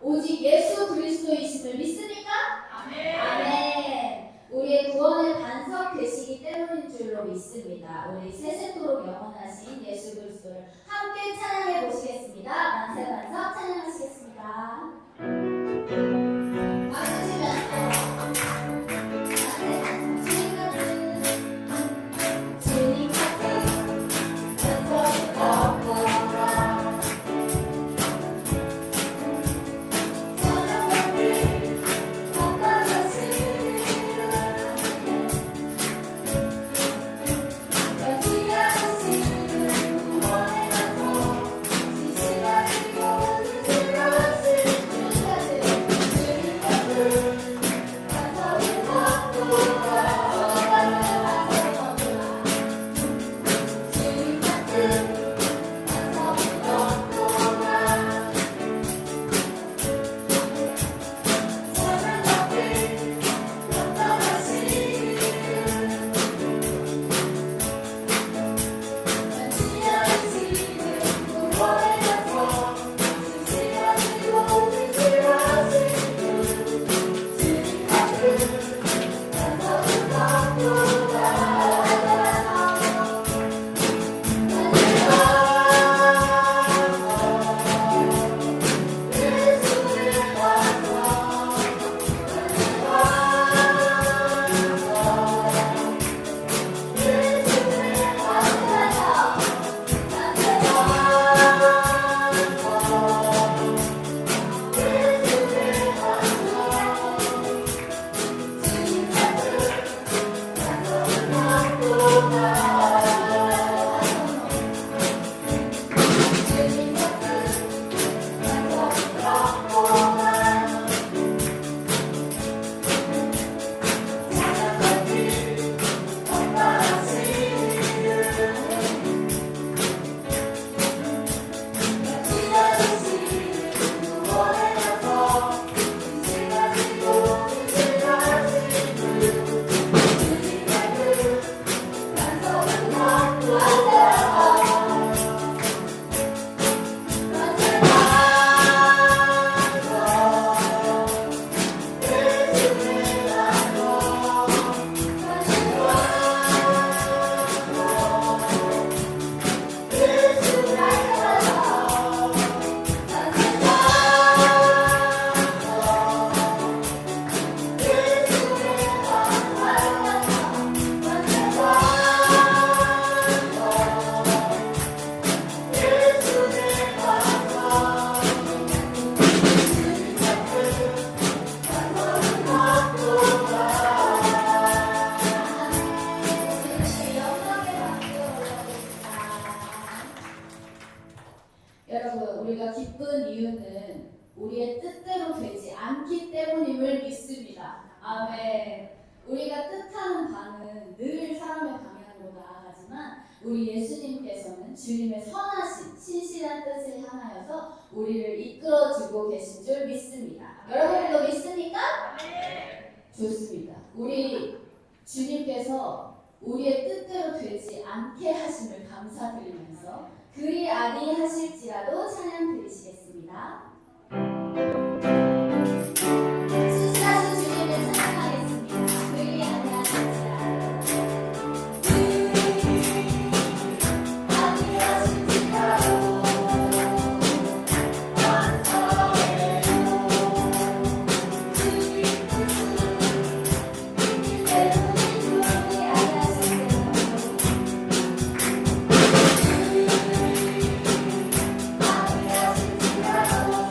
오직 예수 그리스도이심을 믿습니까? 아멘. 아멘. 우리의 구원의 반석 되시기 때문인 줄로 믿습니다. 우리 세세토록 영원하신 예수 그리스도를 함께 찬양해 보시겠습니다. 만세 반석 찬양하시겠습니다. 여러분, 우리가 기쁜 이유는 우리의 뜻대로 되지 않기 때문임을 믿습니다. 아멘. 우리가 뜻하는 바는 늘 사람의 방향으로 나아가지만 우리 예수님께서는 주님의 선하신 신실한 뜻을 향하여서 우리를 이끌어주고 계신 줄 믿습니다. 여러분도 믿습니까? 좋습니다. 우리 주님께서 우리의 뜻대로 되지 않게 하심을 감사드리면서 그리 아니하실지라도 찬양 드리시겠습니다. 수시하신 주님을 찬양하겠습니다. 그리 아니하실지라도 Oh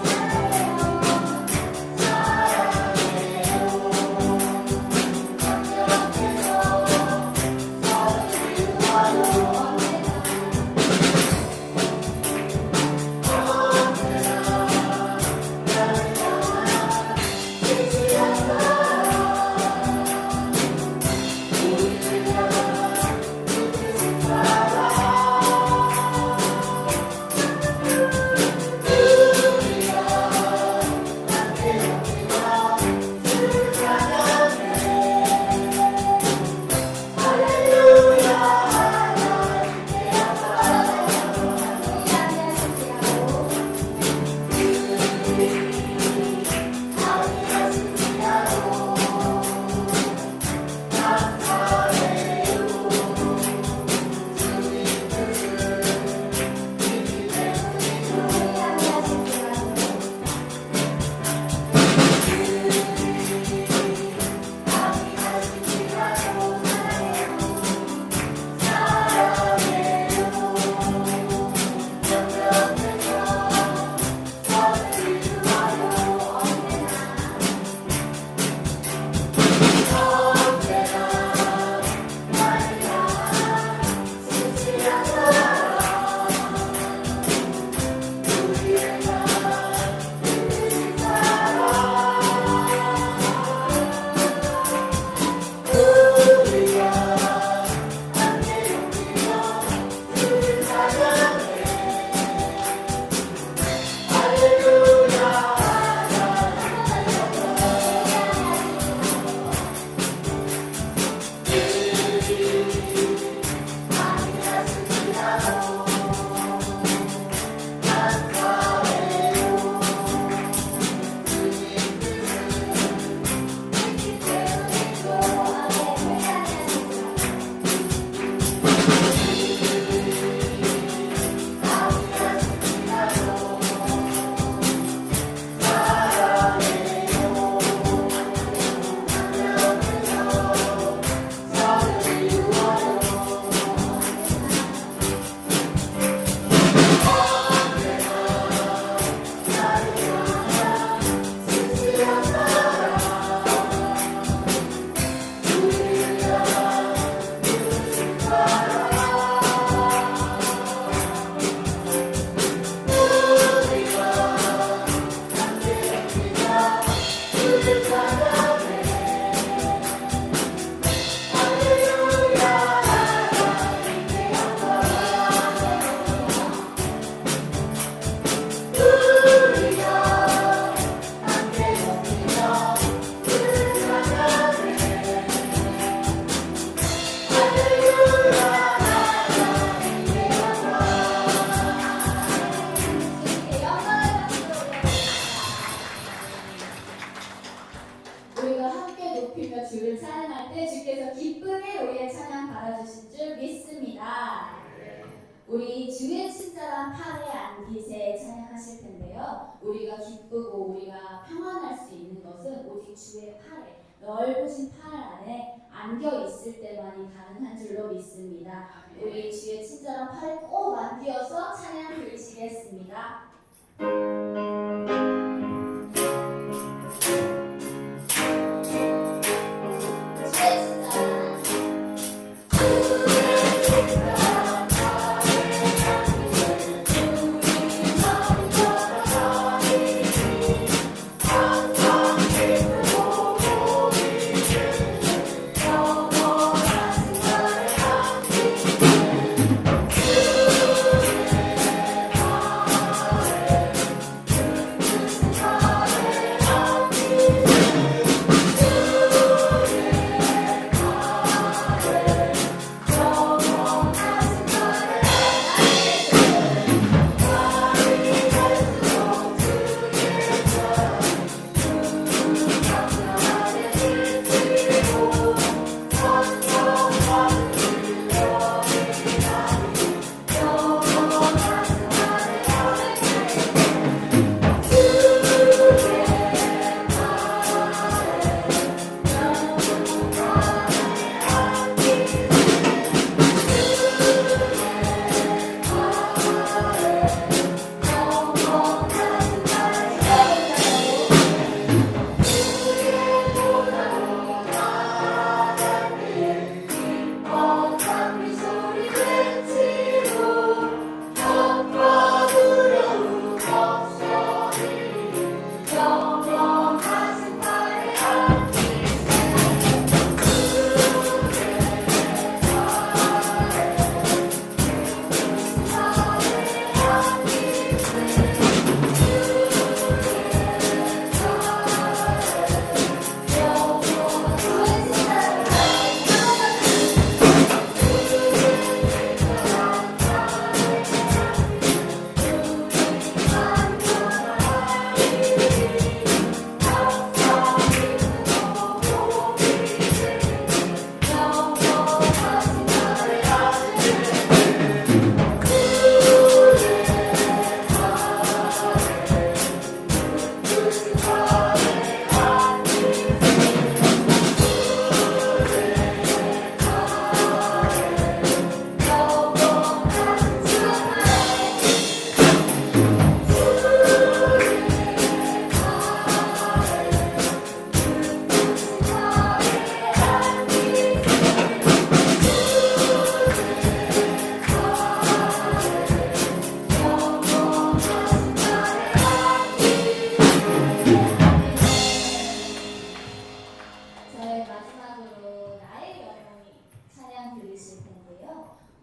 우리가 함께 높이며 주를 찬양할 때 주께서 기쁘게 우리의 찬양 받아주신 줄 믿습니다. 우리 주의 친절한 팔에 안기세 찬양하실 텐데요. 우리가 기쁘고 우리가 평안할 수 있는 것은 오직 주의 팔에 넓으신 팔 안에 안겨 있을 때만이 가능한 줄로 믿습니다. 우리 주의 친절한 팔에 꼭 안기어서 찬양 드리시겠습니다.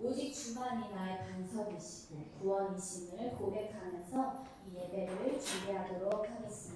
오직 주만이 나의 반석이시고 구원이심을 고백하면서 이 예배를 준비하도록 하겠습니다.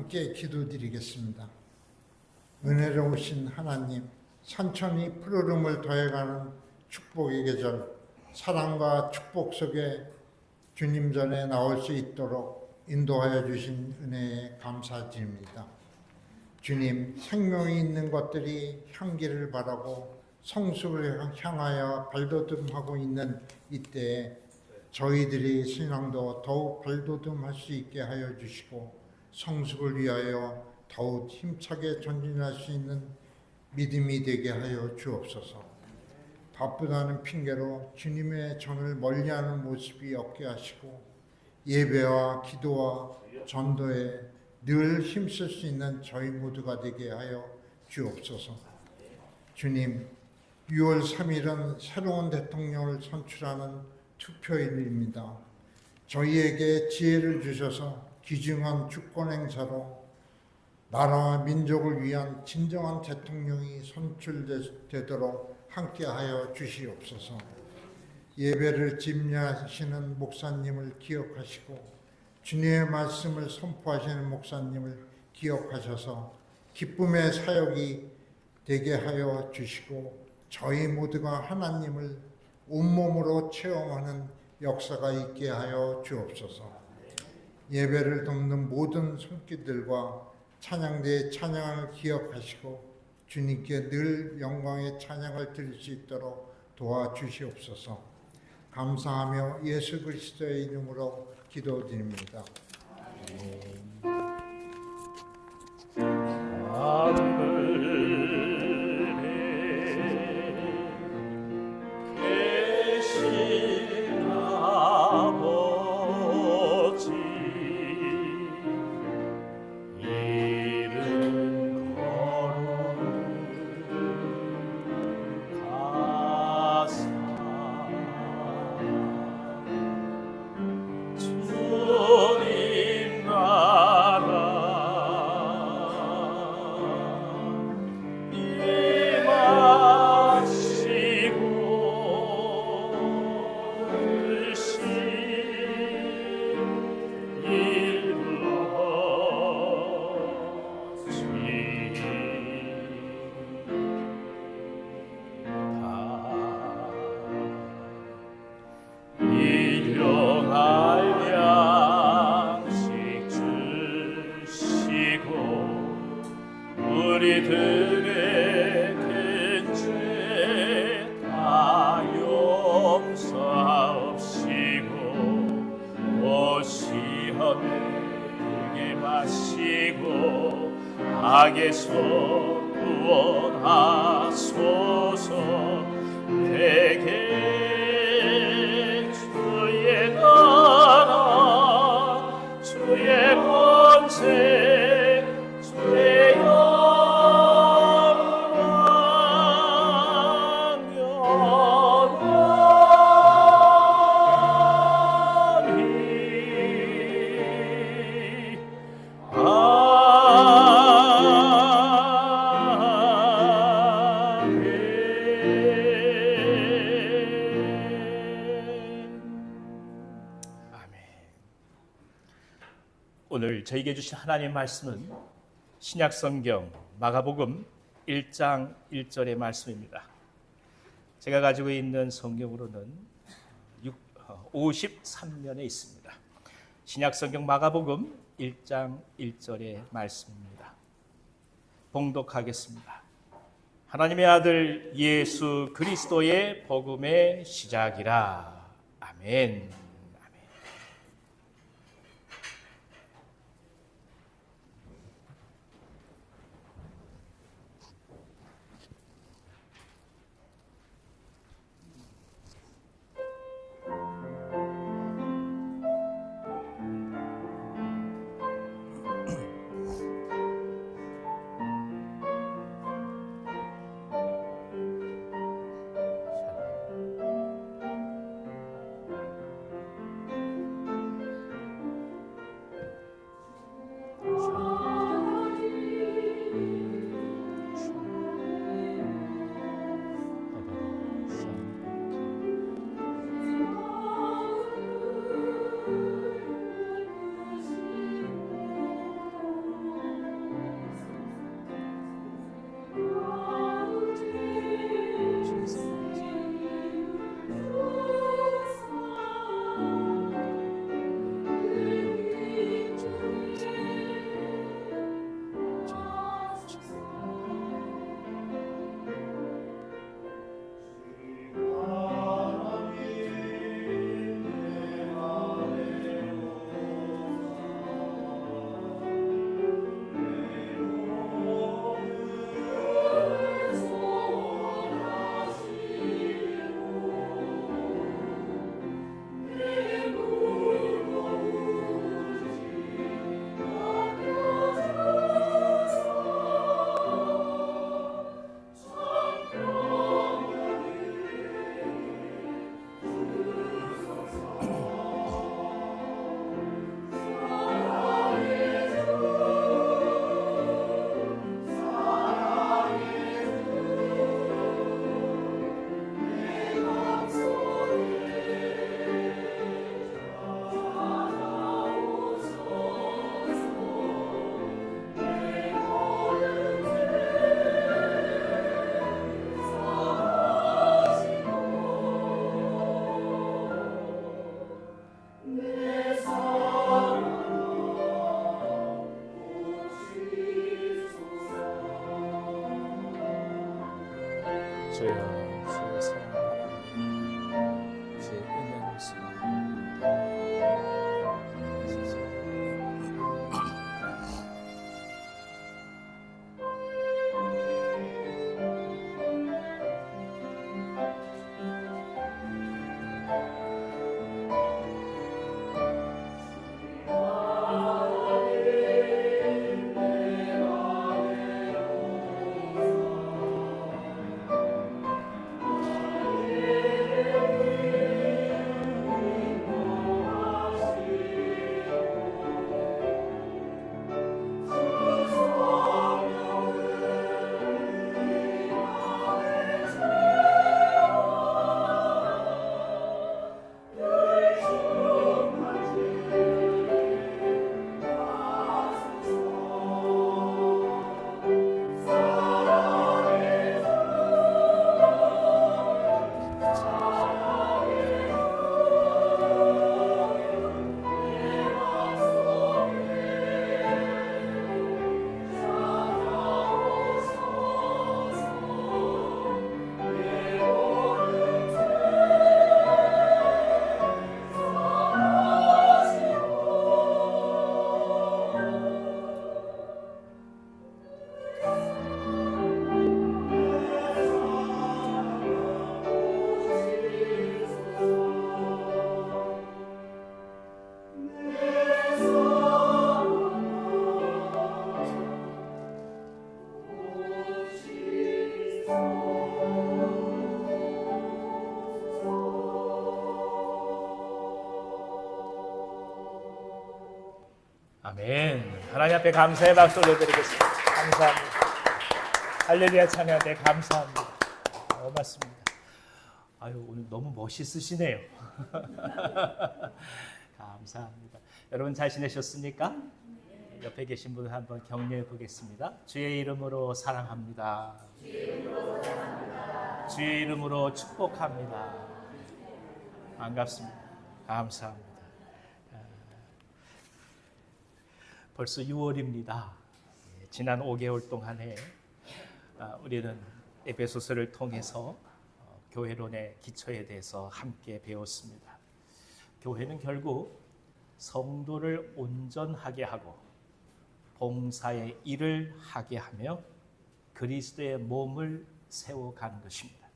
함께 기도드리겠습니다. 은혜로우신 하나님, 천천히 푸르름을 더해가는 축복의 계절, 사랑과 축복 속에 주님 전에 나올 수 있도록 인도하여 주신 은혜에 감사드립니다. 주님, 생명이 있는 것들이 향기를 바라고 성숙을 향하여 발돋움하고 있는 이때에 저희들이 신앙도 더욱 발돋움할 수 있게 하여 주시고 성숙을 위하여 더욱 힘차게 전진할 수 있는 믿음이 되게 하여 주옵소서. 바쁘다는 핑계로 주님의 전을 멀리하는 모습이 없게 하시고 예배와 기도와 전도에 늘 힘쓸 수 있는 저희 모두가 되게 하여 주옵소서. 주님, 6월 3일은 새로운 대통령을 선출하는 투표일입니다. 저희에게 지혜를 주셔서 귀중한 주권 행사로 나라와 민족을 위한 진정한 대통령이 선출되도록 함께하여 주시옵소서. 예배를 집례하시는 목사님을 기억하시고 주님의 말씀을 선포하시는 목사님을 기억하셔서 기쁨의 사역이 되게 하여 주시고 저희 모두가 하나님을 온몸으로 체험하는 역사가 있게 하여 주옵소서. 예배를 돕는 모든 손길들과 찬양대의 찬양을 기억하시고 주님께 늘 영광의 찬양을 드릴 수 있도록 도와주시옵소서. 감사하며 예수 그리스도의 이름으로 기도드립니다. 우리들의 큰 죄 다 용서하옵시고 또 시험에 들게 마시고 악에서 구원하소서. 내게 주의 나라 주의 권세 주의 오늘 저에게 주신 하나님의 말씀은 신약성경 마가복음 1장 1절의 말씀입니다. 제가 가지고 있는 성경으로는 53면에 있습니다. 신약성경 마가복음 1장 1절의 말씀입니다. 봉독하겠습니다. 하나님의 아들 예수 그리스도의 복음의 시작이라. 아멘. 주여 주의 사랑 바랍니다. 주의 은혜를 소망합니다. 아멘. 하나님 앞에 감사의 박수 올려드리겠습니다. 감사합니다. 할렐루야 찬양한테 감사합니다. 고맙습니다. 아유 오늘 너무 멋있으시네요. 감사합니다. 여러분 잘 지내셨습니까? 옆에 계신 분을 한번 격려해 보겠습니다. 주의 이름으로 사랑합니다. 주의 이름으로 축복합니다. 반갑습니다. 감사합니다. 벌써 6월입니다. 지난 5개월 동안에 우리는 에베소서를 통해서 교회론의 기초에 대해서 함께 배웠습니다. 교회는 결국 성도를 온전하게 하고 봉사의 일을 하게 하며 그리스도의 몸을 세워가는 것입니다.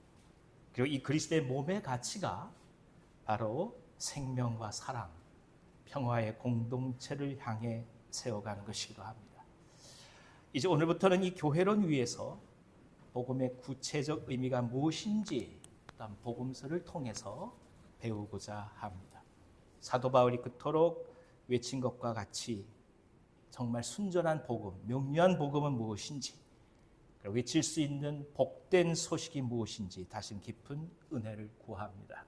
그리고 이 그리스도의 몸의 가치가 바로 생명과 사랑, 평화의 공동체를 향해 세워가는 것이기도 합니다. 이제 오늘부터는 이 교회론 위에서 복음의 구체적 의미가 무엇인지 또한 복음서를 통해서 배우고자 합니다. 사도 바울이 그토록 외친 것과 같이 정말 순전한 복음, 명료한 복음은 무엇인지, 외칠 수 있는 복된 소식이 무엇인지 다시 깊은 은혜를 구합니다.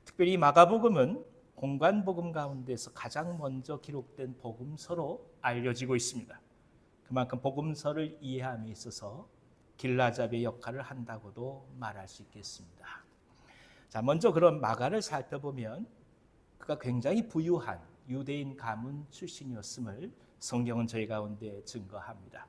특별히 마가복음은 공관복음 가운데서 가장 먼저 기록된 복음서로 알려지고 있습니다. 그만큼 복음서를 이해함에 있어서 길라잡이의 역할을 한다고도 말할 수 있겠습니다. 자, 먼저 그런 마가를 살펴보면 그가 굉장히 부유한 유대인 가문 출신이었음을 성경은 저희 가운데 증거합니다.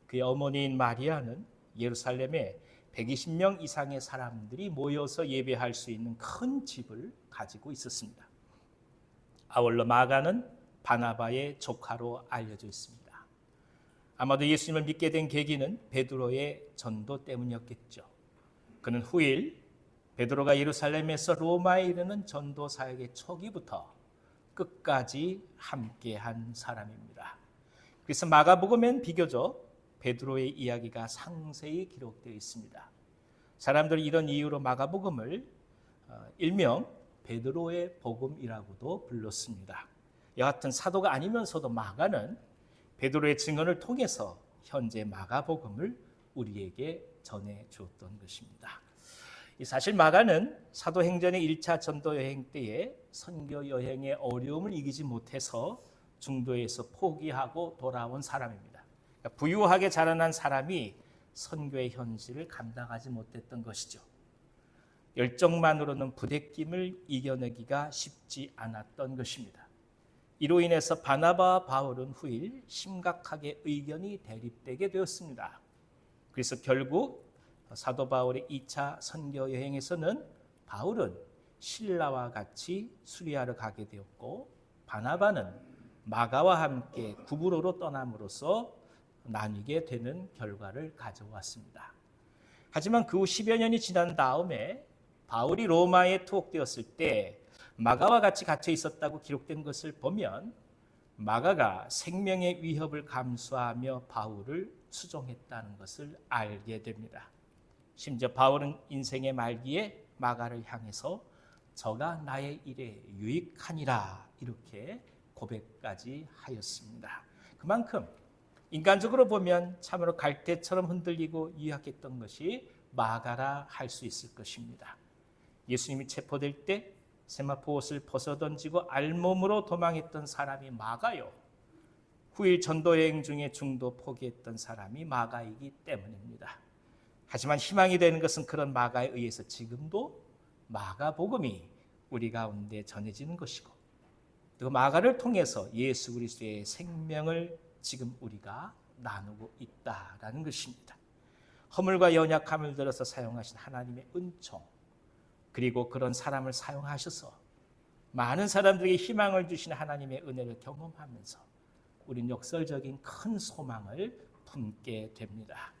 그의 어머니인 마리아는 예루살렘에 120명 이상의 사람들이 모여서 예배할 수 있는 큰 집을 가지고 있었습니다. 아울러 마가는 바나바의 조카로 알려져 있습니다. 아마도 예수님을 믿게 된 계기는 베드로의 전도 때문이었겠죠. 그는 후일 베드로가 예루살렘에서 로마에 이르는 전도 사역의 초기부터 끝까지 함께한 사람입니다. 그래서 마가복음엔 비교적 베드로의 이야기가 상세히 기록되어 있습니다. 사람들이 이런 이유로 마가복음을 일명 베드로의 복음이라고도 불렀습니다. 여하튼 사도가 아니면서도 마가는 베드로의 증언을 통해서 현재 마가복음을 우리에게 전해 주었던 것입니다. 사실 마가는 사도행전의 1차 전도 여행 때에 선교 여행의 어려움을 이기지 못해서 중도에서 포기하고 돌아온 사람입니다. 그러니까 부유하게 자라난 사람이 선교의 현실을 감당하지 못했던 것이죠. 열정만으로는 부대낌을 이겨내기가 쉽지 않았던 것입니다. 이로 인해서 바나바와 바울은 후일 심각하게 의견이 대립되게 되었습니다. 그래서 결국 사도 바울의 2차 선교 여행에서는 바울은 실라와 같이 수리아를 가게 되었고 바나바는 마가와 함께 구브로로 떠남으로써 나뉘게 되는 결과를 가져왔습니다. 하지만 그 후 10여 년이 지난 다음에 바울이 로마에 투옥되었을 때 마가와 같이 갇혀 있었다고 기록된 것을 보면 마가가 생명의 위협을 감수하며 바울을 수종했다는 것을 알게 됩니다. 심지어 바울은 인생의 말기에 마가를 향해서 저가 나의 일에 유익하니라 이렇게 고백까지 하였습니다. 그만큼 인간적으로 보면 참으로 갈대처럼 흔들리고 유약했던 것이 마가라 할 수 있을 것입니다. 예수님이 체포될 때 세마포 옷을 벗어던지고 알몸으로 도망했던 사람이 마가요. 후일 전도 여행 중에 중도 포기했던 사람이 마가이기 때문입니다. 하지만 희망이 되는 것은 그런 마가에 의해서 지금도 마가복음이 우리 가운데 전해지는 것이고 또 마가를 통해서 예수 그리스도의 생명을 지금 우리가 나누고 있다라는 것입니다. 허물과 연약함을 들어서 사용하신 하나님의 은총 그리고 그런 사람을 사용하셔서 많은 사람들에게 희망을 주신 하나님의 은혜를 경험하면서 우리는 역설적인 큰 소망을 품게 됩니다.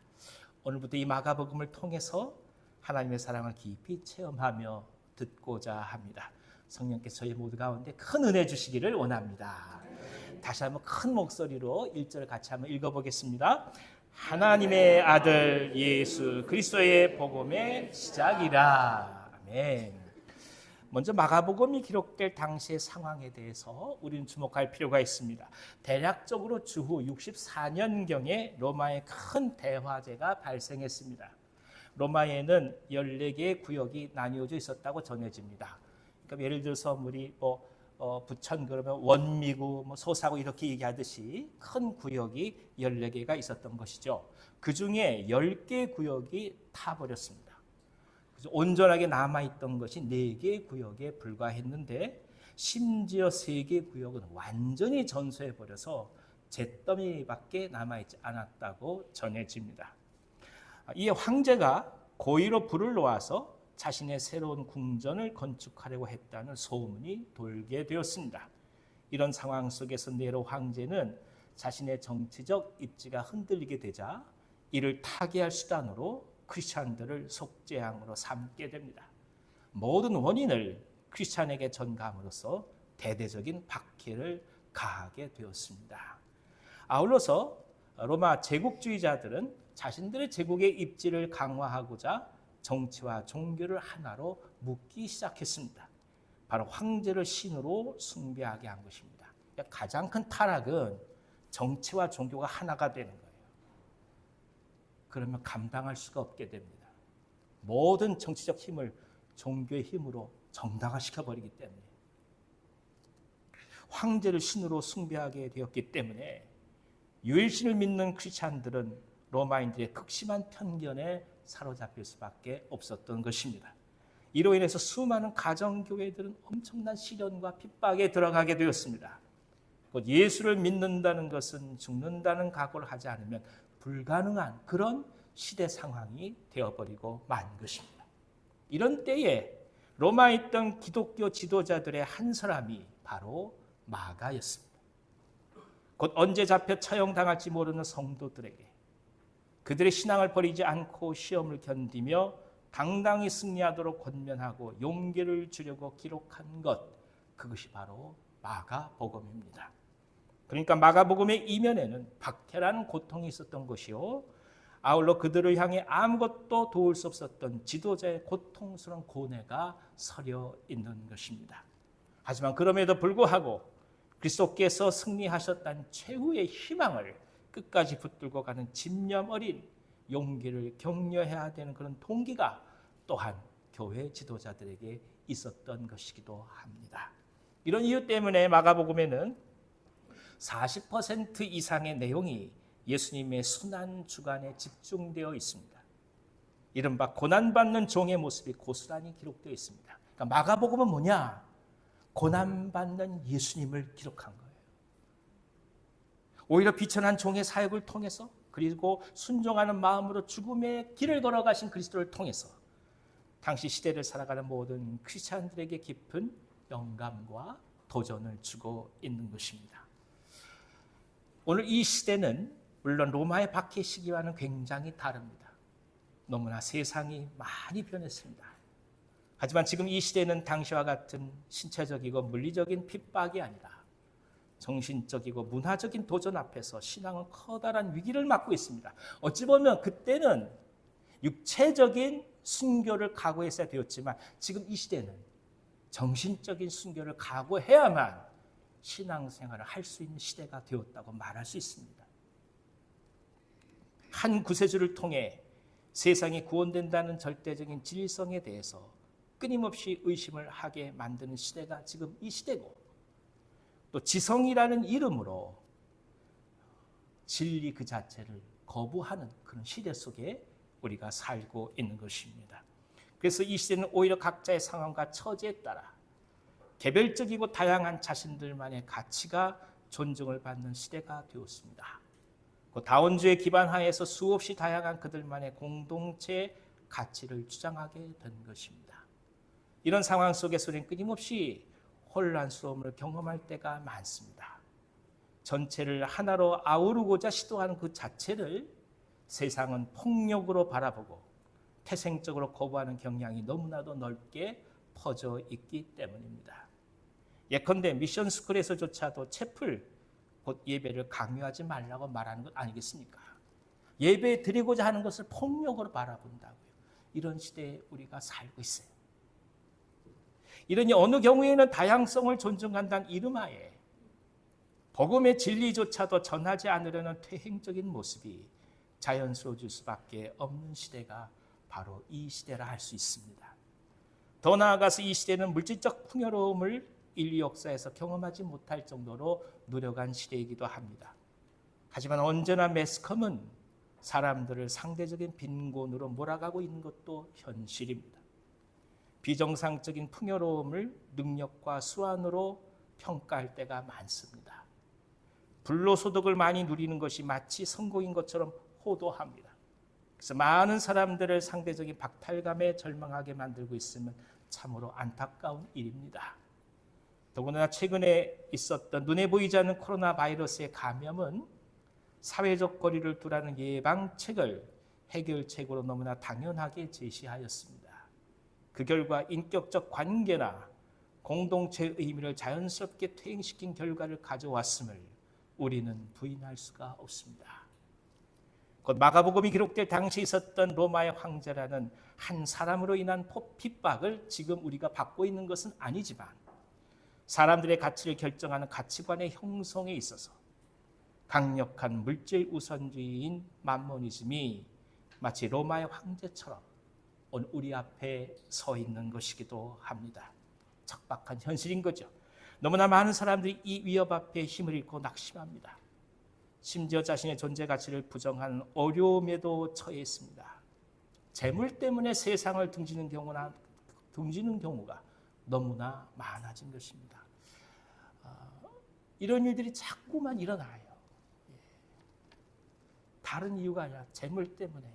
오늘부터 이 마가복음을 통해서 하나님의 사랑을 깊이 체험하며 듣고자 합니다. 성령께서 저희 모두 가운데 큰 은혜 주시기를 원합니다. 다시 한번 큰 목소리로 1절 같이 한번 읽어보겠습니다. 하나님의 아들 예수 그리스도의 복음의 시작이라. 아멘. 먼저 마가복음이 기록될 당시의 상황에 대해서 우리는 주목할 필요가 있습니다. 대략적으로 주후 64년경에 로마에 큰 대화재가 발생했습니다. 로마에는 14개의 구역이 나뉘어져 있었다고 전해집니다. 그러니까 예를 들어서 우리 부천 그러면 원미구, 소사구 이렇게 얘기하듯이 큰 구역이 14개가 있었던 것이죠. 그 중에 10개 구역이 타버렸습니다. 그래서 온전하게 남아있던 것이 4개 구역에 불과했는데 심지어 3개 구역은 완전히 전소해버려서 잿더미밖에 남아있지 않았다고 전해집니다. 이에 황제가 고의로 불을 놓아서 자신의 새로운 궁전을 건축하려고 했다는 소문이 돌게 되었습니다. 이런 상황 속에서 네로 황제는 자신의 정치적 입지가 흔들리게 되자 이를 타개할 수단으로 크리스찬들을 속죄양으로 삼게 됩니다. 모든 원인을 크리스찬에게 전감으로써 대대적인 박해를 가하게 되었습니다. 아울러서 로마 제국주의자들은 자신들의 제국의 입지를 강화하고자 정치와 종교를 하나로 묶기 시작했습니다. 바로 황제를 신으로 숭배하게 한 것입니다. 그러니까 가장 큰 타락은 정치와 종교가 하나가 되는 거예요. 그러면 감당할 수가 없게 됩니다. 모든 정치적 힘을 종교의 힘으로 정당화시켜버리기 때문에 황제를 신으로 숭배하게 되었기 때문에 유일신을 믿는 크리스찬들은 로마인들의 극심한 편견에 사로잡힐 수밖에 없었던 것입니다. 이로 인해서 수많은 가정교회들은 엄청난 시련과 핍박에 들어가게 되었습니다. 곧 예수를 믿는다는 것은 죽는다는 각오를 하지 않으면 불가능한 그런 시대 상황이 되어버리고 만 것입니다. 이런 때에 로마에 있던 기독교 지도자들의 한 사람이 바로 마가였습니다. 곧 언제 잡혀 처형당할지 모르는 성도들에게 그들의 신앙을 버리지 않고 시험을 견디며 당당히 승리하도록 권면하고 용기를 주려고 기록한 것, 그것이 바로 마가복음입니다. 그러니까 마가복음의 이면에는 박해라는 고통이 있었던 것이요, 아울러 그들을 향해 아무것도 도울 수 없었던 지도자의 고통스러운 고뇌가 서려 있는 것입니다. 하지만 그럼에도 불구하고 그리스도께서 승리하셨다는 최후의 희망을 끝까지 붙들고 가는 집념 어린 용기를 격려해야 되는 그런 동기가 또한 교회 지도자들에게 있었던 것이기도 합니다. 이런 이유 때문에 마가복음에는 40% 이상의 내용이 예수님의 순환 주간에 집중되어 있습니다. 이른바 고난받는 종의 모습이 고스란히 기록되어 있습니다. 그러니까 마가복음은 뭐냐? 고난받는 예수님을 기록한 거예요. 오히려 비천한 종의 사역을 통해서 그리고 순종하는 마음으로 죽음의 길을 걸어가신 그리스도를 통해서 당시 시대를 살아가는 모든 크리스찬들에게 깊은 영감과 도전을 주고 있는 것입니다. 오늘 이 시대는 물론 로마의 박해 시기와는 굉장히 다릅니다. 너무나 세상이 많이 변했습니다. 하지만 지금 이 시대는 당시와 같은 신체적이고 물리적인 핍박이 아니라 정신적이고 문화적인 도전 앞에서 신앙은 커다란 위기를 맞고 있습니다. 어찌 보면 그때는 육체적인 순교를 각오했어야 되었지만 지금 이 시대는 정신적인 순교를 각오해야만 신앙생활을 할 수 있는 시대가 되었다고 말할 수 있습니다. 한 구세주를 통해 세상이 구원된다는 절대적인 진리성에 대해서 끊임없이 의심을 하게 만드는 시대가 지금 이 시대고, 또 지성이라는 이름으로 진리 그 자체를 거부하는 그런 시대 속에 우리가 살고 있는 것입니다. 그래서 이 시대는 오히려 각자의 상황과 처지에 따라 개별적이고 다양한 자신들만의 가치가 존중을 받는 시대가 되었습니다. 그 다원주의 기반 하에서 수없이 다양한 그들만의 공동체 가치를 주장하게 된 것입니다. 이런 상황 속에서 우리는 끊임없이 혼란스러움을 경험할 때가 많습니다. 전체를 하나로 아우르고자 시도하는 그 자체를 세상은 폭력으로 바라보고 태생적으로 거부하는 경향이 너무나도 넓게 퍼져 있기 때문입니다. 예컨대 미션 스쿨에서조차도 채플, 곧 예배를 강요하지 말라고 말하는 것 아니겠습니까? 예배 드리고자 하는 것을 폭력으로 바라본다고요. 이런 시대에 우리가 살고 있어요. 이러니 어느 경우에는 다양성을 존중한다는 이름하에 복음의 진리조차도 전하지 않으려는 퇴행적인 모습이 자연스러워질 수밖에 없는 시대가 바로 이 시대라 할 수 있습니다. 더 나아가서 이 시대는 물질적 풍요로움을 인류 역사에서 경험하지 못할 정도로 누려간 시대이기도 합니다. 하지만 언제나 매스컴은 사람들을 상대적인 빈곤으로 몰아가고 있는 것도 현실입니다. 비정상적인 풍요로움을 능력과 수완으로 평가할 때가 많습니다. 불로소득을 많이 누리는 것이 마치 성공인 것처럼 호도합니다. 그래서 많은 사람들을 상대적인 박탈감에 절망하게 만들고 있으면 참으로 안타까운 일입니다. 더구나 최근에 있었던 눈에 보이지 않는 코로나 바이러스의 감염은 사회적 거리를 두라는 예방책을 해결책으로 너무나 당연하게 제시하였습니다. 그 결과 인격적 관계나 공동체의 의미를 자연스럽게 퇴행시킨 결과를 가져왔음을 우리는 부인할 수가 없습니다. 곧 마가복음이 기록될 당시에 있었던 로마의 황제라는 한 사람으로 인한 핍박을 지금 우리가 받고 있는 것은 아니지만 사람들의 가치를 결정하는 가치관의 형성에 있어서 강력한 물질 우선주의인 만모니즘이 마치 로마의 황제처럼 오늘 우리 앞에 서 있는 것이기도 합니다. 척박한 현실인 거죠. 너무나 많은 사람들이 이 위협 앞에 힘을 잃고 낙심합니다. 심지어 자신의 존재 가치를 부정하는 어려움에도 처해 있습니다. 재물 때문에 세상을 등지는 경우가 너무나 많아진 것입니다. 이런 일들이 자꾸만 일어나요. 다른 이유가 아니라 재물 때문에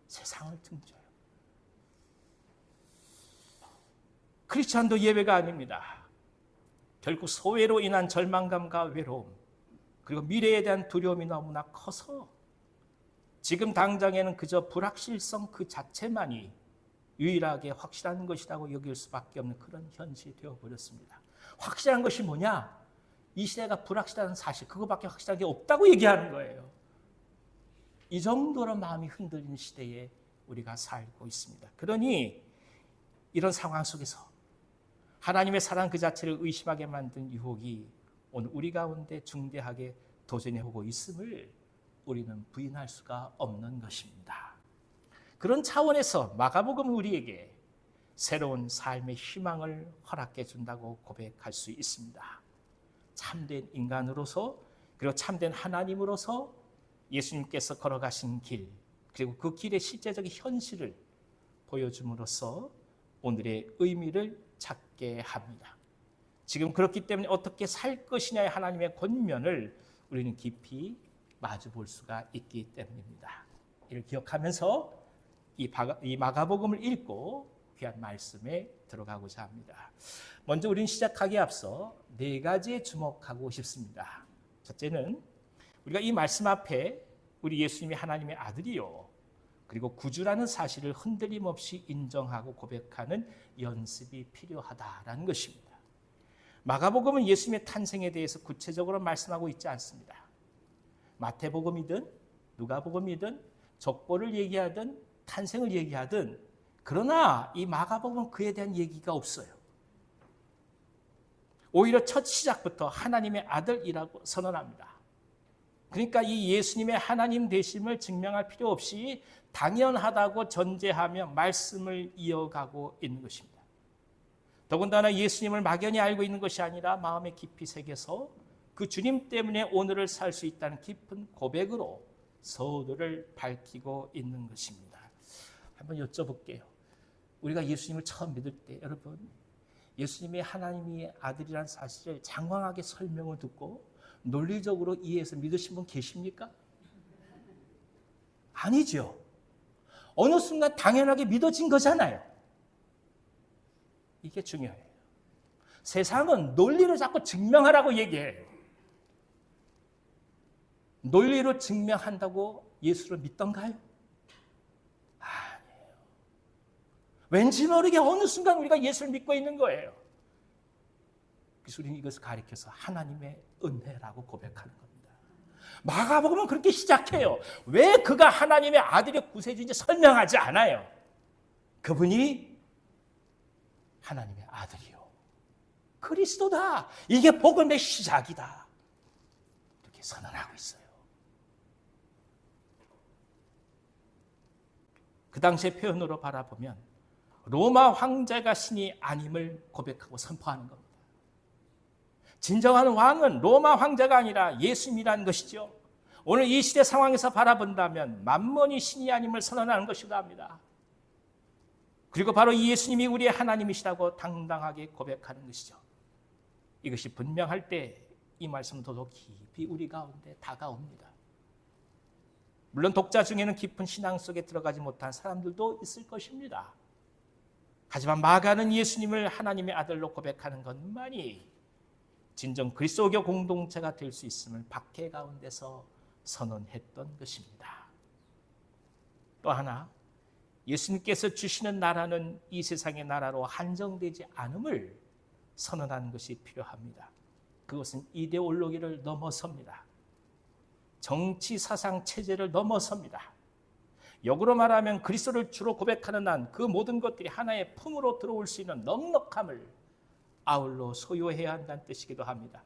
세상을 등져요. 크리스찬도 예외가 아닙니다. 결국 소외로 인한 절망감과 외로움, 그리고 미래에 대한 두려움이 너무나 커서 지금 당장에는 그저 불확실성 그 자체만이 유일하게 확실한 것이라고 여길 수밖에 없는 그런 현실이 되어버렸습니다. 확실한 것이 뭐냐? 이 시대가 불확실한 사실, 그거밖에 확실한 게 없다고 얘기하는 거예요. 이 정도로 마음이 흔들리는 시대에 우리가 살고 있습니다. 그러니 이런 상황 속에서 하나님의 사랑 그 자체를 의심하게 만든 유혹이 오늘 우리 가운데 중대하게 도전해오고 있음을 우리는 부인할 수가 없는 것입니다. 그런 차원에서 마가복음은 우리에게 새로운 삶의 희망을 허락해 준다고 고백할 수 있습니다. 참된 인간으로서, 그리고 참된 하나님으로서 예수님께서 걸어가신 길, 그리고 그 길의 실제적인 현실을 보여줌으로써 오늘의 의미를 찾게 합니다. 지금 그렇기 때문에 어떻게 살 것이냐의 하나님의 권면을 우리는 깊이 마주 볼 수가 있기 때문입니다. 이를 기억하면서 이 마가복음을 읽고 귀한 말씀에 들어가고자 합니다. 먼저 우리는 시작하기에 앞서 네 가지에 주목하고 싶습니다. 첫째는 우리가 이 말씀 앞에 우리 예수님이 하나님의 아들이요, 그리고 구주라는 사실을 흔들림 없이 인정하고 고백하는 연습이 필요하다라는 것입니다. 마가복음은 예수님의 탄생에 대해서 구체적으로 말씀하고 있지 않습니다. 마태복음이든 누가복음이든 족보를 얘기하든 탄생을 얘기하든, 그러나 이 마가복음은 그에 대한 얘기가 없어요. 오히려 첫 시작부터 하나님의 아들이라고 선언합니다. 그러니까 이 예수님의 하나님 되심을 증명할 필요 없이 당연하다고 전제하며 말씀을 이어가고 있는 것입니다. 더군다나 예수님을 막연히 알고 있는 것이 아니라 마음에 깊이 새겨서 그 주님 때문에 오늘을 살 수 있다는 깊은 고백으로 서두를 밝히고 있는 것입니다. 한번 여쭤볼게요. 우리가 예수님을 처음 믿을 때 여러분, 예수님이 하나님의 아들이라는 사실을 장황하게 설명을 듣고 논리적으로 이해해서 믿으신 분 계십니까? 아니죠. 어느 순간 당연하게 믿어진 거잖아요. 이게 중요해요. 세상은 논리를 자꾸 증명하라고 얘기해요. 논리로 증명한다고 예수를 믿던가요? 아니에요. 왠지 모르게 어느 순간 우리가 예수를 믿고 있는 거예요. 그래서 우리는 이것을 가리켜서 하나님의 은혜라고 고백하는 겁니다. 마가복음은 그렇게 시작해요. 왜 그가 하나님의 아들의 구세주인지 설명하지 않아요. 그분이 하나님의 아들이요, 그리스도다. 이게 복음의 시작이다. 이렇게 선언하고 있어요. 그 당시의 표현으로 바라보면 로마 황제가 신이 아님을 고백하고 선포하는 겁니다. 진정한 왕은 로마 황제가 아니라 예수님이라는 것이죠. 오늘 이 시대 상황에서 바라본다면 만몬이 신이 아님을 선언하는 것이기도 합니다. 그리고 바로 이 예수님이 우리의 하나님이시라고 당당하게 고백하는 것이죠. 이것이 분명할 때 이 말씀은 더더욱 깊이 우리 가운데 다가옵니다. 물론 독자 중에는 깊은 신앙 속에 들어가지 못한 사람들도 있을 것입니다. 하지만 마가는 예수님을 하나님의 아들로 고백하는 것만이 진정 그리스도교 공동체가 될 수 있음을 박해 가운데서 선언했던 것입니다. 또 하나, 예수님께서 주시는 나라는 이 세상의 나라로 한정되지 않음을 선언하는 것이 필요합니다. 그것은 이데올로기를 넘어섭니다. 정치, 사상, 체제를 넘어섭니다. 역으로 말하면 그리스도를 주로 고백하는 한 그 모든 것들이 하나의 품으로 들어올 수 있는 넉넉함을 아울러 소유해야 한다는 뜻이기도 합니다.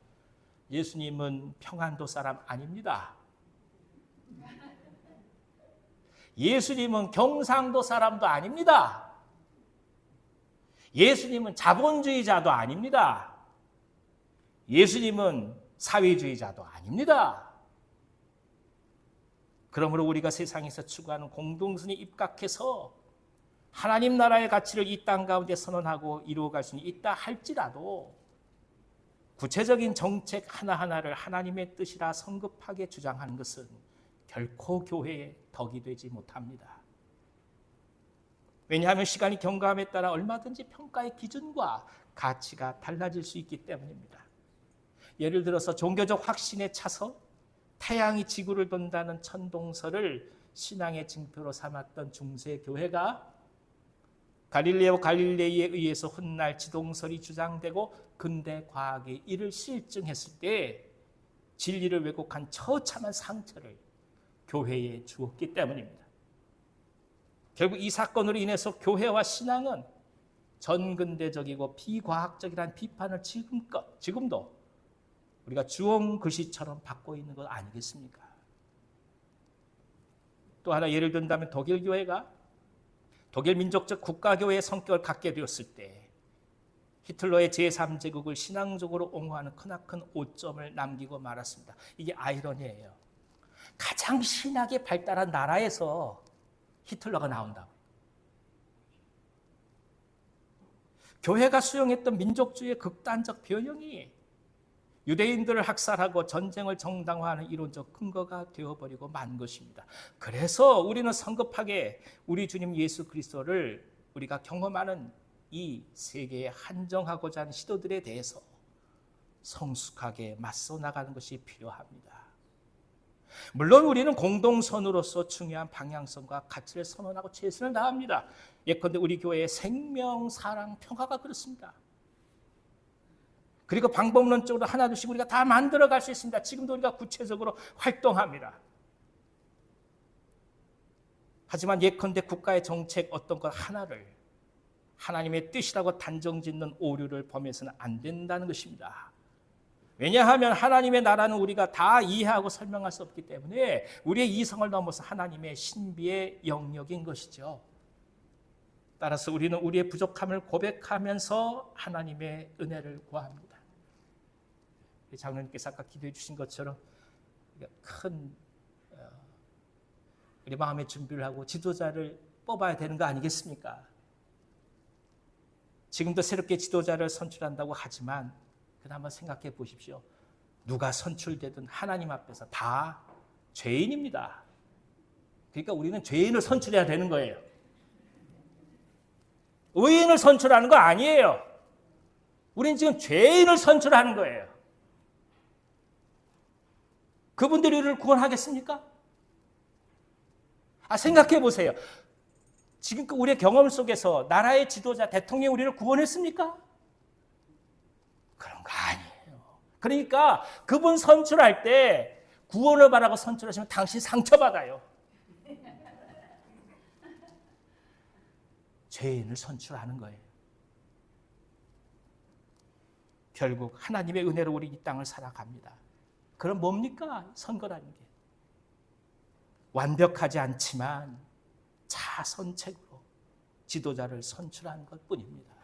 예수님은 평안도 사람 아닙니다. 예수님은 경상도 사람도 아닙니다. 예수님은 자본주의자도 아닙니다. 예수님은 사회주의자도 아닙니다. 그러므로 우리가 세상에서 추구하는 공동선에 입각해서 하나님 나라의 가치를 이 땅 가운데 선언하고 이루어갈 수 있다 할지라도 구체적인 정책 하나하나를 하나님의 뜻이라 성급하게 주장하는 것은 결코 교회의 덕이 되지 못합니다. 왜냐하면 시간이 경과함에 따라 얼마든지 평가의 기준과 가치가 달라질 수 있기 때문입니다. 예를 들어서 종교적 확신에 차서 태양이 지구를 돈다는 천동설을 신앙의 징표로 삼았던 중세 교회가 갈릴레오 갈릴레이에 의해서 훗날 지동설이 주장되고 근대 과학이 이를 실증했을 때 진리를 왜곡한 처참한 상처를 교회에 주었기 때문입니다. 결국 이 사건으로 인해서 교회와 신앙은 전근대적이고 비과학적이라는 비판을 지금도 우리가 주홍 글씨처럼 받고 있는 것 아니겠습니까? 또 하나 예를 든다면 독일 교회가 독일 민족적 국가교회의 성격을 갖게 되었을 때 히틀러의 제3제국을 신앙적으로 옹호하는 크나큰 오점을 남기고 말았습니다. 이게 아이러니예요. 가장 신학이 발달한 나라에서 히틀러가 나온다고. 교회가 수용했던 민족주의의 극단적 변형이 유대인들을 학살하고 전쟁을 정당화하는 이론적 근거가 되어버리고 만 것입니다. 그래서 우리는 성급하게 우리 주님 예수 그리스도를 우리가 경험하는 이 세계에 한정하고자 하는 시도들에 대해서 성숙하게 맞서 나가는 것이 필요합니다. 물론 우리는 공동선으로서 중요한 방향성과 가치를 선언하고 최선을 다합니다. 예컨대 우리 교회의 생명, 사랑, 평화가 그렇습니다. 그리고 방법론적으로 하나둘씩 우리가 다 만들어갈 수 있습니다. 지금도 우리가 구체적으로 활동합니다. 하지만 예컨대 국가의 정책 어떤 것 하나를 하나님의 뜻이라고 단정짓는 오류를 범해서는 안 된다는 것입니다. 왜냐하면 하나님의 나라는 우리가 다 이해하고 설명할 수 없기 때문에 우리의 이성을 넘어서 하나님의 신비의 영역인 것이죠. 따라서 우리는 우리의 부족함을 고백하면서 하나님의 은혜를 구합니다. 장로님께서 아까 기도해 주신 것처럼 큰 우리 마음의 준비를 하고 지도자를 뽑아야 되는 거 아니겠습니까? 지금도 새롭게 지도자를 선출한다고 하지만 한번 생각해 보십시오. 누가 선출되든 하나님 앞에서 다 죄인입니다. 그러니까 우리는 죄인을 선출해야 되는 거예요. 의인을 선출하는 거 아니에요. 우리는 지금 죄인을 선출하는 거예요. 그분들이 우리를 구원하겠습니까? 생각해 보세요. 지금 우리의 경험 속에서 나라의 지도자, 대통령이 우리를 구원했습니까? 그런 거 아니에요. 그러니까 그분 선출할 때 구원을 바라고 선출하시면 당신 상처받아요. 죄인을 선출하는 거예요. 결국 하나님의 은혜로 우리 이 땅을 살아갑니다. 그럼 뭡니까? 선거라는 게. 완벽하지 않지만 자선책으로 지도자를 선출하는 것뿐입니다.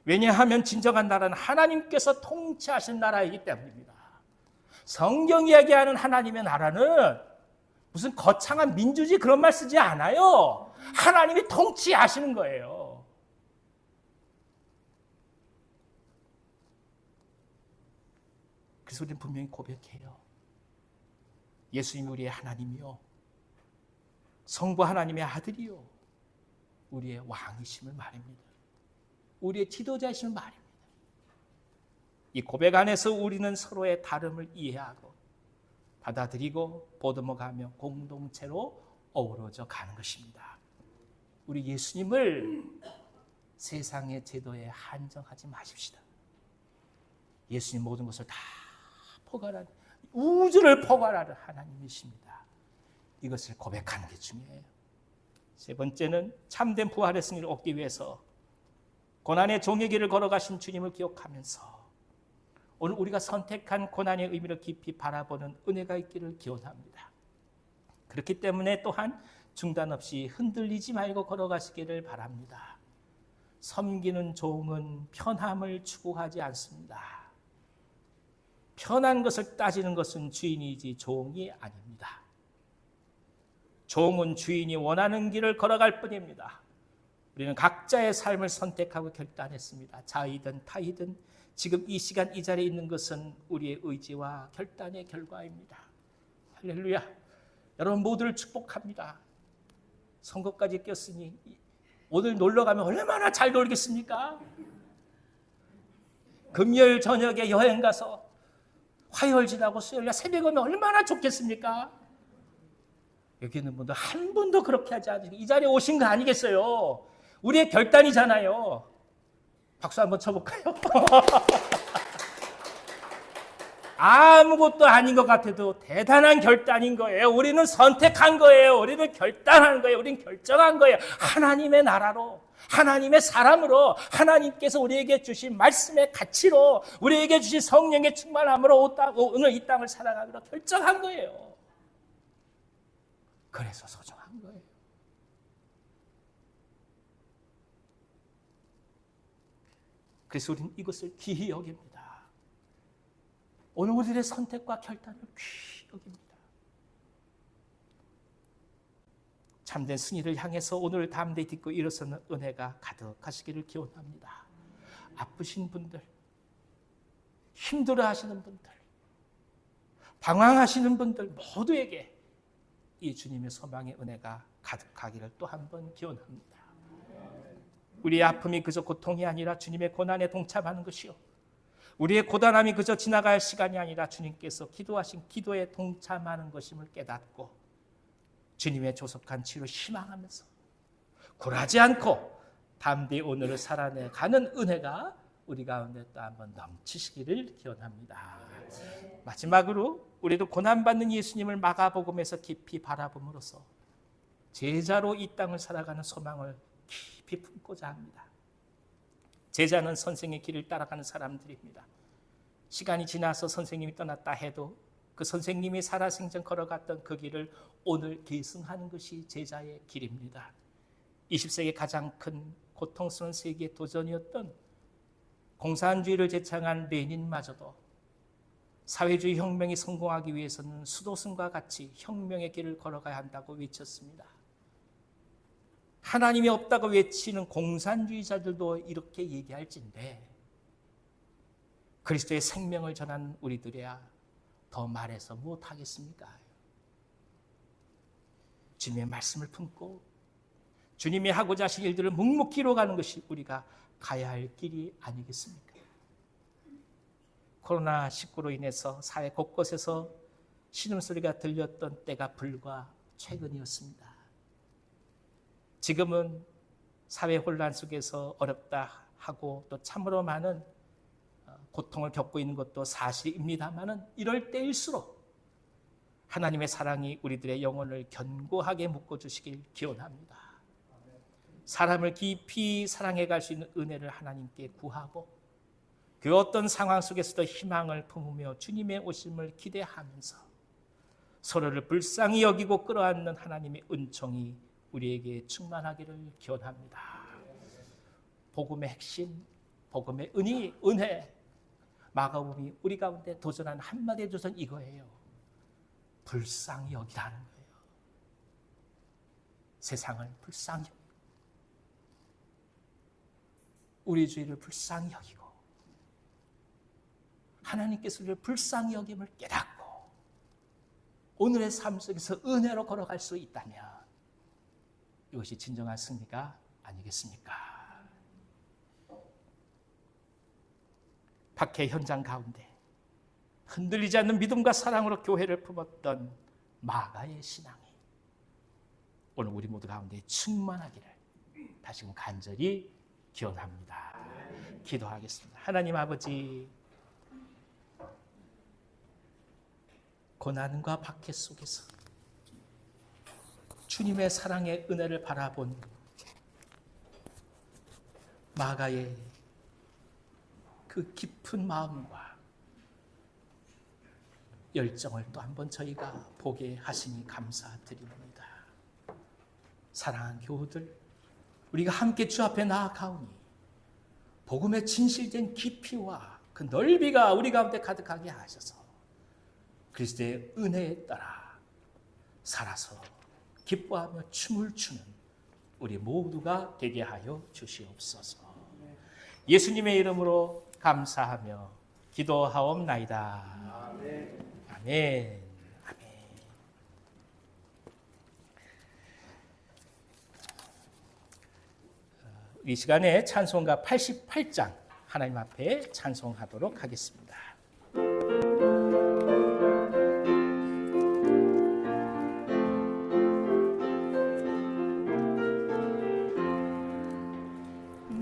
왜냐하면 진정한 나라는 하나님께서 통치하신 나라이기 때문입니다. 성경 이야기하는 하나님의 나라는 무슨 거창한 민주주의 그런 말 쓰지 않아요. 하나님이 통치하시는 거예요. 그래서 우리는 분명히 고백해요. 예수님이 우리의 하나님이요, 성부 하나님의 아들이요, 우리의 왕이심을 말입니다. 우리의 지도자이심을 말입니다. 이 고백 안에서 우리는 서로의 다름을 이해하고 받아들이고 보듬어가며 공동체로 어우러져 가는 것입니다. 우리 예수님을 세상의 제도에 한정하지 마십시다. 예수님 모든 것을 다 포괄하는, 우주를 포괄하는 하나님이십니다. 이것을 고백하는 게 중요해요. 세 번째는 참된 부활의 승리를 얻기 위해서 고난의 종의 길을 걸어가신 주님을 기억하면서 오늘 우리가 선택한 고난의 의미를 깊이 바라보는 은혜가 있기를 기원합니다. 그렇기 때문에 또한 중단 없이 흔들리지 말고 걸어가시기를 바랍니다. 섬기는 종은 편함을 추구하지 않습니다. 편한 것을 따지는 것은 주인이지 종이 아닙니다. 종은 주인이 원하는 길을 걸어갈 뿐입니다. 우리는 각자의 삶을 선택하고 결단했습니다. 자이든 타이든 지금 이 시간 이 자리에 있는 것은 우리의 의지와 결단의 결과입니다. 할렐루야. 여러분 모두를 축복합니다. 선거까지 꼈으니 오늘 놀러 가면 얼마나 잘 놀겠습니까? 금요일 저녁에 여행 가서 화요일 지나고 수요일 날 새벽 오면 얼마나 좋겠습니까? 여기 있는 분들 한 분도 그렇게 하지 않으시고 이 자리에 오신 거 아니겠어요? 우리의 결단이잖아요. 박수 한번 쳐볼까요? 아무것도 아닌 것 같아도 대단한 결단인 거예요. 우리는 선택한 거예요. 우리는 결단한 거예요. 우리는 결정한 거예요. 하나님의 나라로, 하나님의 사람으로, 하나님께서 우리에게 주신 말씀의 가치로, 우리에게 주신 성령의 충만함으로 오늘 이 땅을 살아가기로 결정한 거예요. 그래서 소중한 거예요. 그래서 우리는 이것을 귀히 여깁니다. 오늘 우리의 선택과 결단을 귀히 여깁니다. 참된 승리를 향해서 오늘 담대히 딛고 일어서는 은혜가 가득하시기를 기원합니다. 아프신 분들, 힘들어하시는 분들, 방황하시는 분들 모두에게 이 주님의 소망의 은혜가 가득하기를 또 한 번 기원합니다. 우리의 아픔이 그저 고통이 아니라 주님의 고난에 동참하는 것이요, 우리의 고단함이 그저 지나갈 시간이 아니라 주님께서 기도하신 기도에 동참하는 것임을 깨닫고 주님의 조속한 치유를 희망하면서 굴하지 않고 담대히 오늘을 살아내가는 은혜가 우리 가운데 또 한번 넘치시기를 기원합니다. 마지막으로 우리도 고난받는 예수님을 마가복음에서 깊이 바라봄으로써 제자로 이 땅을 살아가는 소망을 깊이 품고자 합니다. 제자는 선생의 길을 따라가는 사람들입니다. 시간이 지나서 선생님이 떠났다 해도 그 선생님이 살아생전 걸어갔던 그 길을 오늘 계승하는 것이 제자의 길입니다. 20세기 가장 큰 고통스러운 세계의 도전이었던 공산주의를 제창한 레닌마저도 사회주의 혁명이 성공하기 위해서는 수도승과 같이 혁명의 길을 걸어가야 한다고 외쳤습니다. 하나님이 없다고 외치는 공산주의자들도 이렇게 얘기할진데 그리스도의 생명을 전한 우리들이야 더 말해서 무엇하겠습니까? 주님의 말씀을 품고 주님이 하고자 하신 일들을 묵묵히 이뤄가는 것이 우리가 가야 할 길이 아니겠습니까? 코로나19로 인해서 사회 곳곳에서 신음소리가 들렸던 때가 불과 최근이었습니다. 지금은 사회 혼란 속에서 어렵다 하고 또 참으로 많은 고통을 겪고 있는 것도 사실입니다만은 이럴 때일수록 하나님의 사랑이 우리들의 영혼을 견고하게 묶어주시길 기원합니다. 사람을 깊이 사랑해 갈 수 있는 은혜를 하나님께 구하고 그 어떤 상황 속에서도 희망을 품으며 주님의 오심을 기대하면서 서로를 불쌍히 여기고 끌어안는 하나님의 은총이 우리에게 충만하기를 기원합니다. 복음의 핵심, 복음의 은혜, 마가복음이 우리 가운데 도전한 한마디의 도전 이거예요. 불쌍히 여기라는 거예요. 세상을 불쌍히 여기고 우리 주위를 불쌍히 여기고 하나님께서 우리를 불쌍히 여김을 깨닫고 오늘의 삶 속에서 은혜로 걸어갈 수 있다면 이것이 진정한 승리가 아니겠습니까? 박해 현장 가운데 흔들리지 않는 믿음과 사랑으로 교회를 품었던 마가의 신앙이 오늘 우리 모두 가운데 충만하기를 다시금 간절히 기원합니다. 기도하겠습니다. 하나님 아버지, 고난과 박해 속에서 주님의 사랑의 은혜를 바라본 마가의 그 깊은 마음과 열정을 또 한번 저희가 보게 하시니 감사드립니다. 사랑하는 교우들, 우리가 함께 주 앞에 나아가오니 복음의 진실된 깊이와 그 넓이가 우리 가운데 가득하게 하셔서 그리스도의 은혜에 따라 살아서 기뻐하며 춤을 추는 우리 모두가 되게 하여 주시옵소서. 예수님의 이름으로 감사하며 기도하옵나이다. 아멘. 아멘. 이 시간에 찬송가 88장 하나님 앞에 찬송하도록 하겠습니다.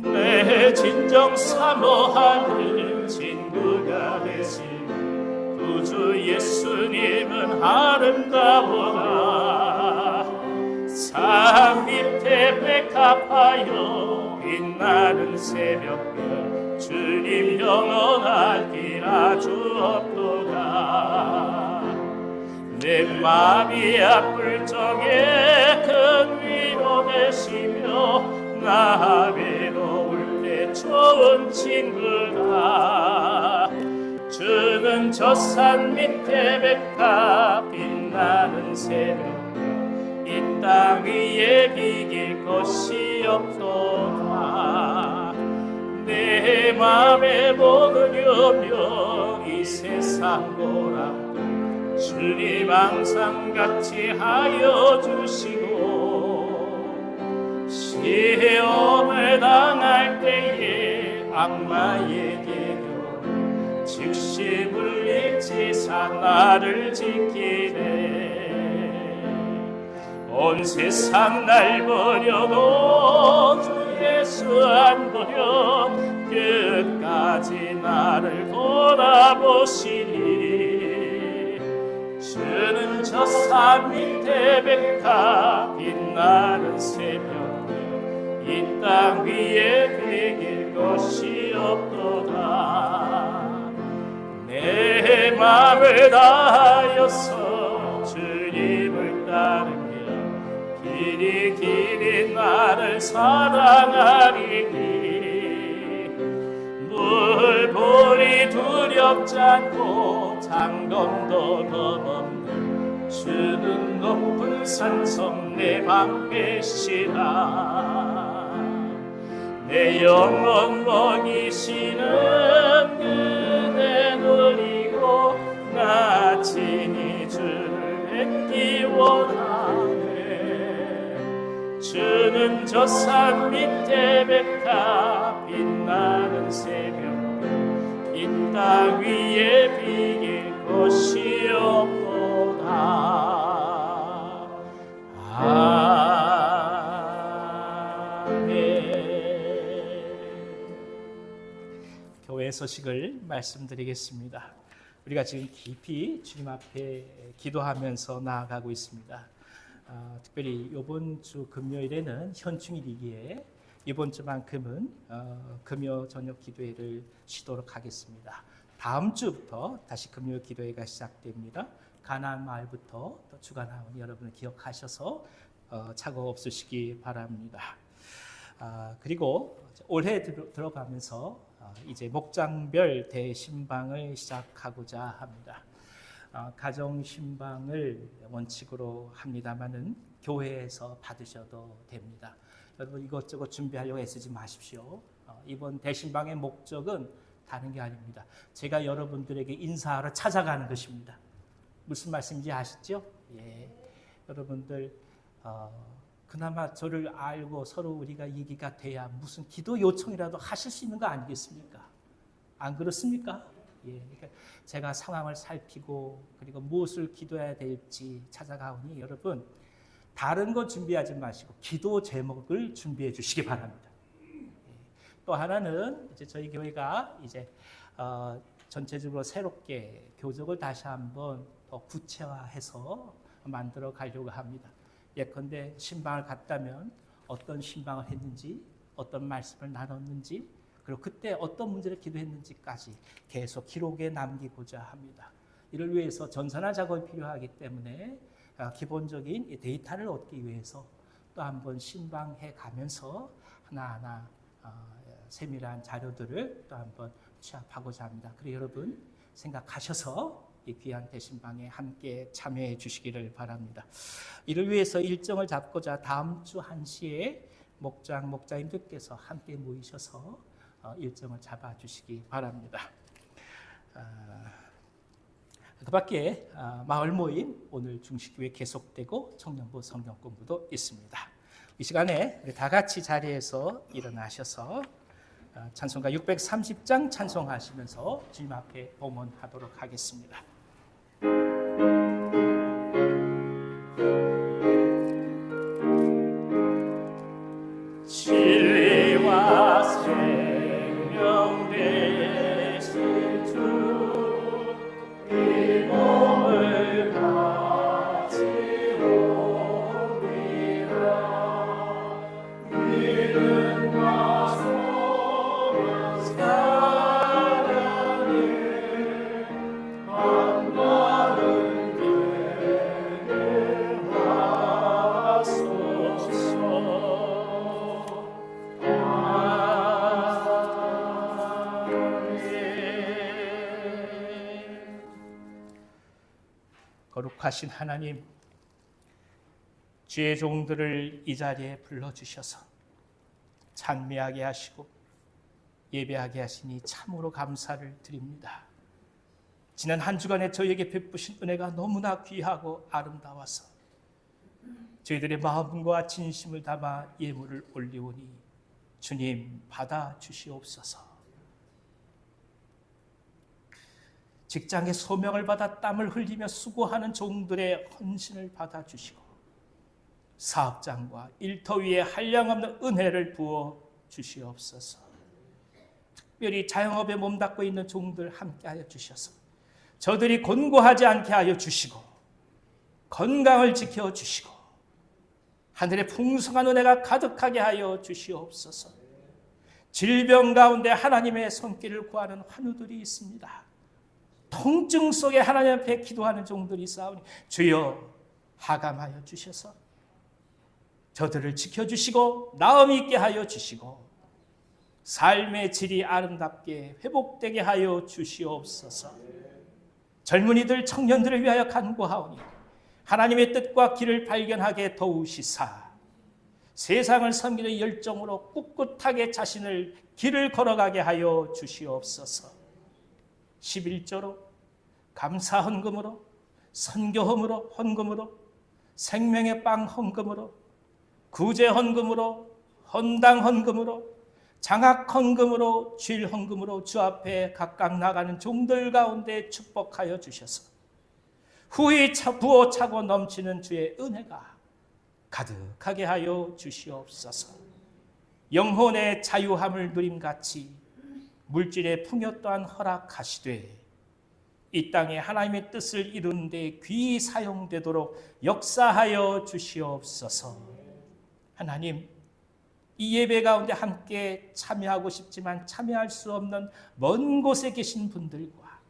내 진정 사모하는 친구가 되신 구주 예수님은 아름다워라. 산 밑에 백합하여 빛나는 새벽별 주님 영원한 길 아주 없도다. 내 마음이 아플 적에 큰 위로 되시며 나 외로울 때 좋은 친구다. 주는 저 산 밑에 백합 빛나는 새벽별 이 땅 위에 비길 것이 없도다. 내 맘에 모든 염려 이 세상 보람도 주님 항상 같이 하여 주시고 시험을 당할 때에 악마의 계교 즉시 물리치사 나를 지키네. 온 세상 날 버려도 주 예수 안 버려 끝까지 나를 돌아보시니 주는 저 산 밑에 백합 빛나는 새벽 이 땅 위에 비길 것이 없도다. 내 맘을 다하여서 주님을 따르며 길이 길이 나를 사랑하리니 물불이 두렵지 않고 장검도 겁없는 주는 높은 산성 내 방패시라. 내 영혼 먹이시는 그대 누리고 나 친히 주를 뵙기 원하네. 주는 저 산 밑에 백합 빛나는 새벽 이 땅 위에 비길 것이 없도다. 교회 소식을 말씀드리겠습니다. 우리가 지금 깊이 주님 앞에 기도하면서 나아가고 있습니다. 특별히 이번 주 금요일에는 현충일이기에 이번 주만큼은 금요 저녁 기도회를 쉬도록 하겠습니다. 다음 주부터 다시 금요 기도회가 시작됩니다. 가나안 마을부터 또 주가 나오니 여러분을 기억하셔서 착오 없으시기 바랍니다. 그리고 올해 들어가면서 이제 목장별 대신방을 시작하고자 합니다. 가정신방을 원칙으로 합니다마는 교회에서 받으셔도 됩니다. 여러분 이것저것 준비하려고 애쓰지 마십시오. 이번 대신방의 목적은 다른 게 아닙니다. 제가 여러분들에게 인사하러 찾아가는 것입니다. 무슨 말씀인지 아시죠? 예. 여러분들 그나마 저를 알고 서로 우리가 얘기가 돼야 무슨 기도 요청이라도 하실 수 있는 거 아니겠습니까? 안 그렇습니까? 예. 그러니까 제가 상황을 살피고 그리고 무엇을 기도해야 될지 찾아가오니 여러분 다른 거 준비하지 마시고 기도 제목을 준비해 주시기 바랍니다. 예. 또 하나는 이제 저희 교회가 이제 전체적으로 새롭게 교적을 다시 한번 더 구체화해서 만들어 가려고 합니다. 예컨대 신방을 갔다면 어떤 신방을 했는지, 어떤 말씀을 나눴는지, 그리고 그때 어떤 문제를 기도했는지까지 계속 기록에 남기고자 합니다. 이를 위해서 전산화 작업이 필요하기 때문에 기본적인 데이터를 얻기 위해서 또 한번 신방해 가면서 하나하나 세밀한 자료들을 또 한번 취합하고자 합니다. 그리고 여러분 생각하셔서 이 귀한 대신방에 함께 참여해 주시기를 바랍니다. 이를 위해서 일정을 잡고자 다음 주 1시에 목장님들께서 함께 모이셔서 일정을 잡아 주시기 바랍니다. 그 밖에 마을 모임 오늘 중식교회 계속되고 청년부 성경 공부도 있습니다. 이 시간에 우리 다 같이 자리에서 일어나셔서 찬송가 630장 찬송하시면서 주님 앞에 봉헌하도록 하겠습니다. 진리와 생명 되신 주 이 몸을 가지옵니다. 믿음과 소망 사랑을 만나는 되게 하소서. 거룩하신 하나님, 주의 종들을 이 자리에 불러주셔서 찬미하게 하시고 예배하게 하시니 참으로 감사를 드립니다. 지난 한 주간에 저희에게 베푸신 은혜가 너무나 귀하고 아름다워서 저희들의 마음과 진심을 담아 예물을 올리오니 주님 받아 주시옵소서. 직장의 소명을 받아 땀을 흘리며 수고하는 종들의 헌신을 받아 주시고 사업장과 일터 위에 한량없는 은혜를 부어 주시옵소서. 특별히 자영업에 몸담고 있는 종들 함께하여 주셔서 저들이 곤고하지 않게 하여 주시고 건강을 지켜주시고 하늘의 풍성한 은혜가 가득하게 하여 주시옵소서. 질병 가운데 하나님의 손길을 구하는 환우들이 있습니다. 통증 속에 하나님 앞에 기도하는 종들이 있사오니 주여 하감하여 주셔서 저들을 지켜주시고 나음 있게 하여 주시고 삶의 질이 아름답게 회복되게 하여 주시옵소서. 젊은이들 청년들을 위하여 간구하오니 하나님의 뜻과 길을 발견하게 도우시사 세상을 섬기는 열정으로 꿋꿋하게 자신을 길을 걸어가게 하여 주시옵소서. 11조로 감사 헌금으로 선교 헌금으로 생명의 빵 헌금으로 구제 헌금으로 헌당 헌금으로 장학 헌금으로 주일 헌금으로 주 앞에 각각 나가는 종들 가운데 축복하여 주셔서 후히 부어 차고 넘치는 주의 은혜가 가득하게 하여 주시옵소서. 영혼의 자유함을 누림같이 물질의 풍요 또한 허락하시되 이 땅에 하나님의 뜻을 이루는 데 귀히 사용되도록 역사하여 주시옵소서. 하나님, 이 예배 가운데 함께 참여하고 싶지만 참여할 수 없는 먼 곳에 계신 분들과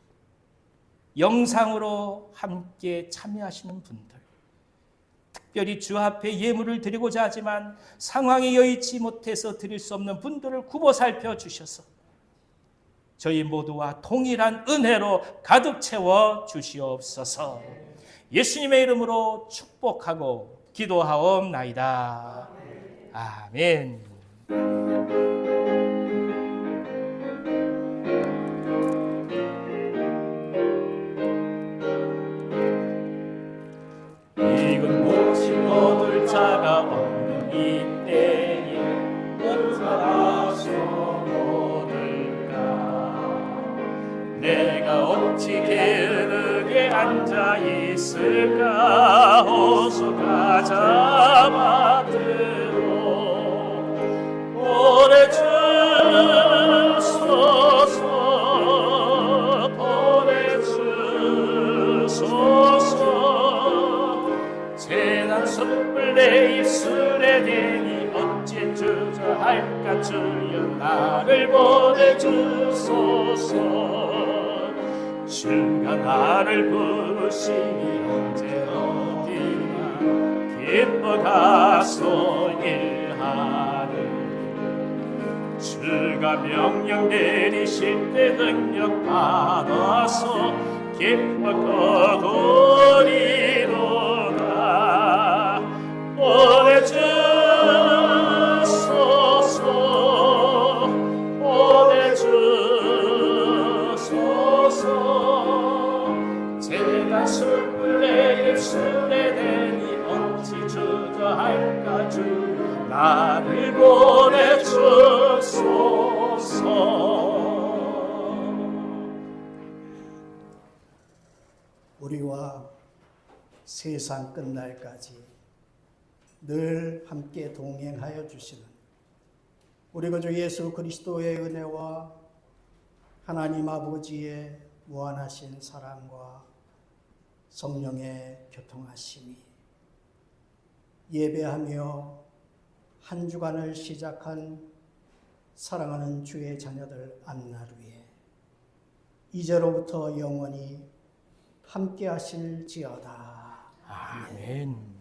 영상으로 함께 참여하시는 분들, 특별히 주 앞에 예물을 드리고자 하지만 상황이 여의치 못해서 드릴 수 없는 분들을 굽어 살펴주셔서 저희 모두와 동일한 은혜로 가득 채워 주시옵소서. 예수님의 이름으로 축복하고 기도하옵나이다. 아멘. 익은 목심 얻을 자가 없는 이때에 어찌하소 얻을까. 내가 어찌 게으르게 앉아 있을까. 호소가 잡아들어 보내주소서. 보내주소서. 재난 숯불 내 입술에 대니 어찌 주저할까. 주여 나를 보내주소서. 주가 나를 부르시니 언제 어디나 기뻐 가서 일하리. 주가 명령 내리실 때 능력 받아서 기뻐 거두리로다. 보내주소서. 보내주소서. 재단 숯불 내 입술에 대니 어찌 주저할까. 주 나를 보내주소서. 우리와 세상 끝날까지 늘 함께 동행하여 주시는 우리 구주 예수 그리스도의 은혜와 하나님 아버지의 무한하신 사랑과 성령의 교통하심이 예배하며 한 주간을 시작한 사랑하는 주의 자녀들 앞날 위에 이제로부터 영원히 함께 하실지어다. 아멘.